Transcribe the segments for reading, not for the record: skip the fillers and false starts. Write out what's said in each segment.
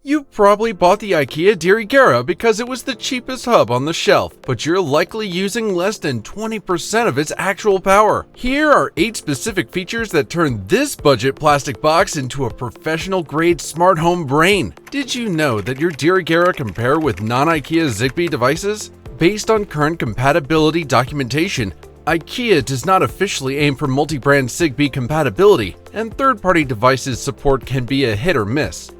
You probably bought the IKEA DIRIGERA because it was the cheapest hub on the shelf, but you're likely using less than 20% of its actual power. Here are 8 specific features that turn this budget plastic box into a professional-grade smart home brain. Did you know that your DIRIGERA can pair with non-IKEA Zigbee devices? Based on current compatibility documentation, IKEA does not officially aim for multi-brand Zigbee compatibility, and third-party devices support can be a hit or miss.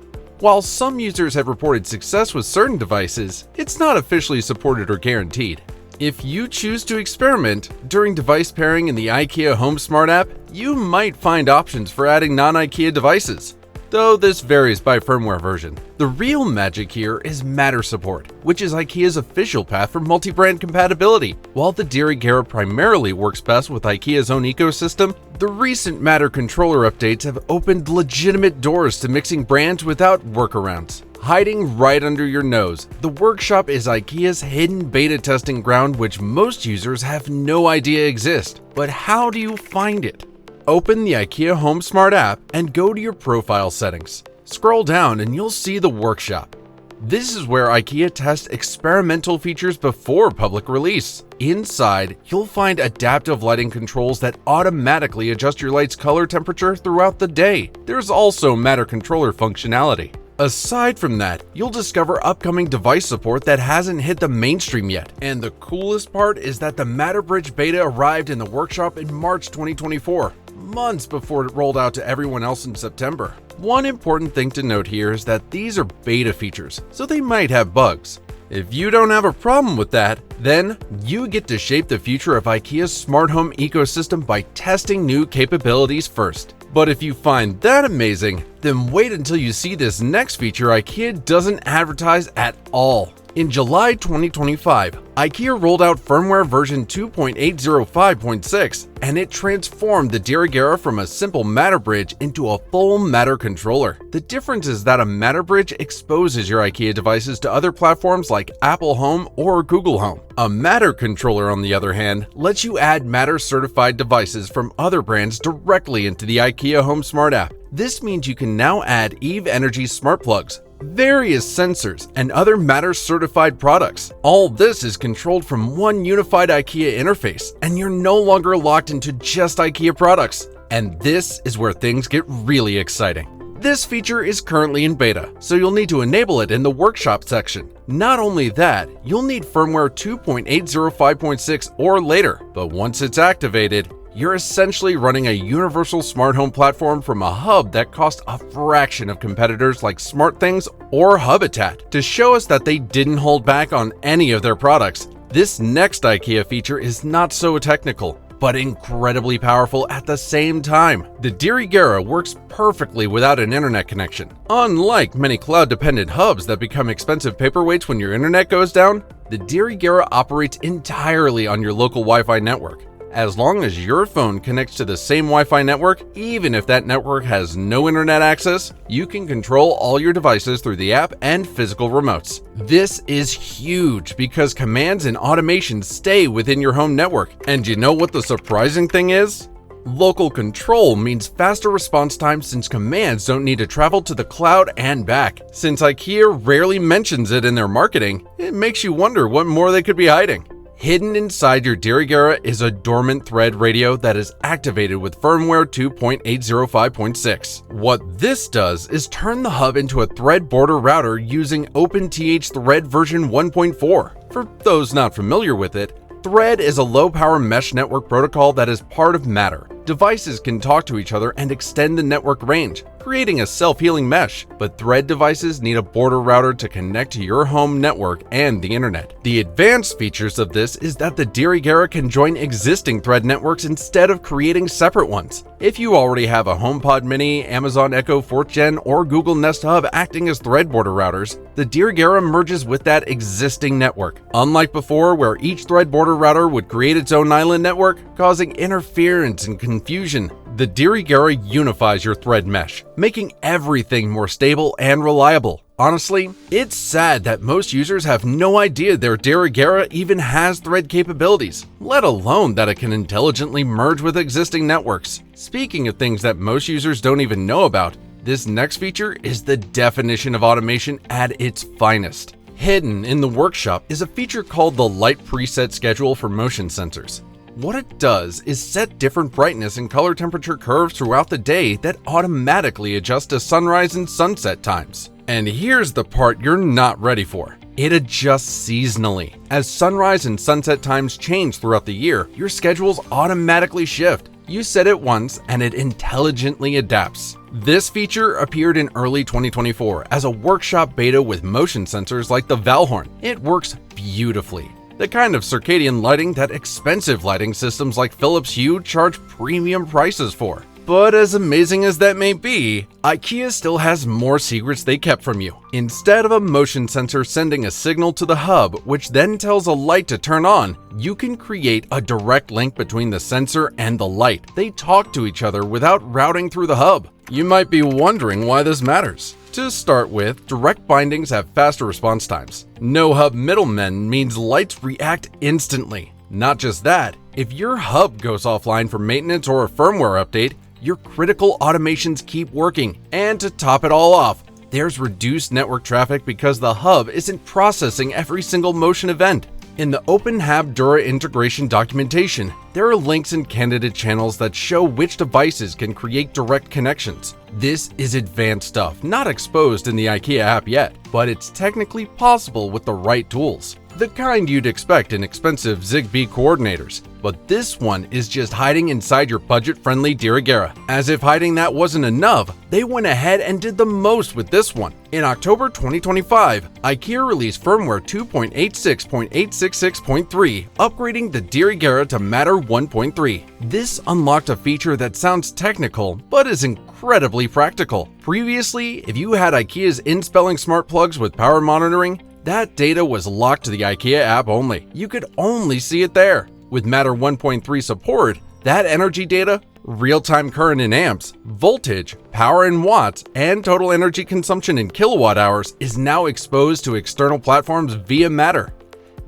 While some users have reported success with certain devices, it's not officially supported or guaranteed. If you choose to experiment during device pairing in the IKEA Home Smart app, you might find options for adding non-IKEA devices, though this varies by firmware version. The real magic here is Matter support, which is IKEA's official path for multi-brand compatibility. While the DIRIGERA primarily works best with IKEA's own ecosystem, the recent Matter controller updates have opened legitimate doors to mixing brands without workarounds. Hiding right under your nose, the workshop is IKEA's hidden beta testing ground which most users have no idea exists. But how do you find it? Open the IKEA Home Smart app and go to your profile settings. Scroll down and you'll see the workshop. This is where IKEA tests experimental features before public release. Inside, you'll find adaptive lighting controls that automatically adjust your light's color temperature throughout the day. There's also Matter controller functionality. Aside from that, you'll discover upcoming device support that hasn't hit the mainstream yet. And the coolest part is that the Matter Bridge beta arrived in the workshop in March 2024, months before it rolled out to everyone else in September. One important thing to note here is that these are beta features, so they might have bugs. If you don't have a problem with that, then you get to shape the future of IKEA's smart home ecosystem by testing new capabilities first. But if you find that amazing, then wait until you see this next feature IKEA doesn't advertise at all. In July 2025, IKEA rolled out firmware version 2.805.6, and it transformed the DIRIGERA from a simple Matter Bridge into a full Matter controller. The difference is that a Matter Bridge exposes your IKEA devices to other platforms like Apple Home or Google Home. A Matter controller, on the other hand, lets you add Matter-certified devices from other brands directly into the IKEA Home Smart app. This means you can now add Eve Energy smart plugs, various sensors, and other Matter-certified products. All this is controlled from one unified IKEA interface, and you're no longer locked into just IKEA products. And this is where things get really exciting. This feature is currently in beta, so you'll need to enable it in the workshop section. Not only that, you'll need firmware 2.805.6 or later, but once it's activated, you're essentially running a universal smart home platform from a hub that costs a fraction of competitors like SmartThings or Habitat. To show us that they didn't hold back on any of their products, this next IKEA feature is not so technical, but incredibly powerful at the same time. The DIRIGERA works perfectly without an internet connection. Unlike many cloud-dependent hubs that become expensive paperweights when your internet goes down, the DIRIGERA operates entirely on your local Wi-Fi network. As long as your phone connects to the same Wi-Fi network, even if that network has no internet access, you can control all your devices through the app and physical remotes. This is huge because commands and automations stay within your home network. And you know what the surprising thing is? Local control means faster response time since commands don't need to travel to the cloud and back. Since IKEA rarely mentions it in their marketing, it makes you wonder what more they could be hiding. Hidden inside your DIRIGERA is a dormant thread radio that is activated with firmware 2.805.6. What this does is turn the hub into a thread border router using OpenTH Thread version 1.4. For those not familiar with it, Thread is a low-power mesh network protocol that is part of Matter. Devices can talk to each other and extend the network range, creating a self-healing mesh, but Thread devices need a border router to connect to your home network and the internet. The advanced features of this is that the DIRIGERA can join existing Thread networks instead of creating separate ones. If you already have a HomePod Mini, Amazon Echo 4th Gen, or Google Nest Hub acting as Thread border routers, the DIRIGERA merges with that existing network. Unlike before, where each Thread border router would create its own island network, causing interference and confusion, the DIRIGERA unifies your Thread mesh, making everything more stable and reliable. Honestly, it's sad that most users have no idea their DIRIGERA even has Thread capabilities, let alone that it can intelligently merge with existing networks. Speaking of things that most users don't even know about, This next feature is the definition of automation at its finest. Hidden in the workshop is a feature called the Light Preset Schedule for motion sensors. What it does is set different brightness and color temperature curves throughout the day that automatically adjust to sunrise and sunset times. And here's the part you're not ready for. It adjusts seasonally. As sunrise and sunset times change throughout the year, your schedules automatically shift. You set it once and it intelligently adapts. This feature appeared in early 2024 as a workshop beta with motion sensors like the Valhorn. It works beautifully. The kind of circadian lighting that expensive lighting systems like Philips Hue charge premium prices for. But as amazing as that may be, IKEA still has more secrets they kept from you. Instead of a motion sensor sending a signal to the hub, which then tells a light to turn on, you can create a direct link between the sensor and the light. They talk to each other without routing through the hub. You might be wondering why this matters. To start with, direct bindings have faster response times. No hub middlemen means lights react instantly. Not just that, if your hub goes offline for maintenance or a firmware update, your critical automations keep working. And to top it all off, there's reduced network traffic because the hub isn't processing every single motion event. In the OpenHab Dura integration documentation, there are links and candidate channels that show which devices can create direct connections. This is advanced stuff, not exposed in the IKEA app yet, but it's technically possible with the right tools. The kind you'd expect in expensive Zigbee coordinators. But this one is just hiding inside your budget-friendly Dirigera. As if hiding that wasn't enough, they went ahead and did the most with this one. In October 2025, IKEA released firmware 2.86.866.3, upgrading the Dirigera to Matter 1.3. This unlocked a feature that sounds technical, but is incredibly practical. Previously, if you had IKEA's in-spelling smart plugs with power monitoring, that data was locked to the IKEA app only. You could only see it there. With Matter 1.3 support, that energy data, real-time current in amps, voltage, power in watts, and total energy consumption in kilowatt hours is now exposed to external platforms via Matter.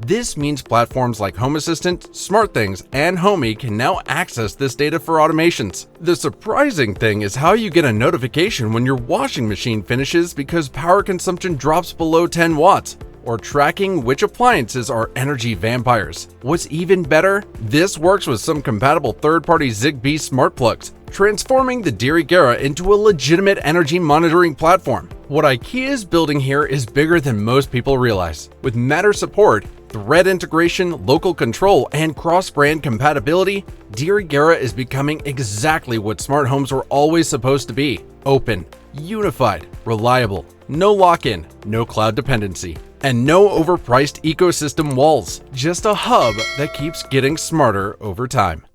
This means platforms like Home Assistant, SmartThings, and Homey can now access this data for automations. The surprising thing is how you get a notification when your washing machine finishes because power consumption drops below 10 watts. Or tracking which appliances are energy vampires. What's even better, this works with some compatible third-party Zigbee smart plugs, transforming the Dirigera into a legitimate energy monitoring platform. What IKEA is building here is bigger than most people realize. With Matter support, thread integration, local control, and cross-brand compatibility, Dirigera is becoming exactly what smart homes were always supposed to be: open, unified, reliable, no lock-in, no cloud dependency, and no overpriced ecosystem walls. Just a hub that keeps getting smarter over time.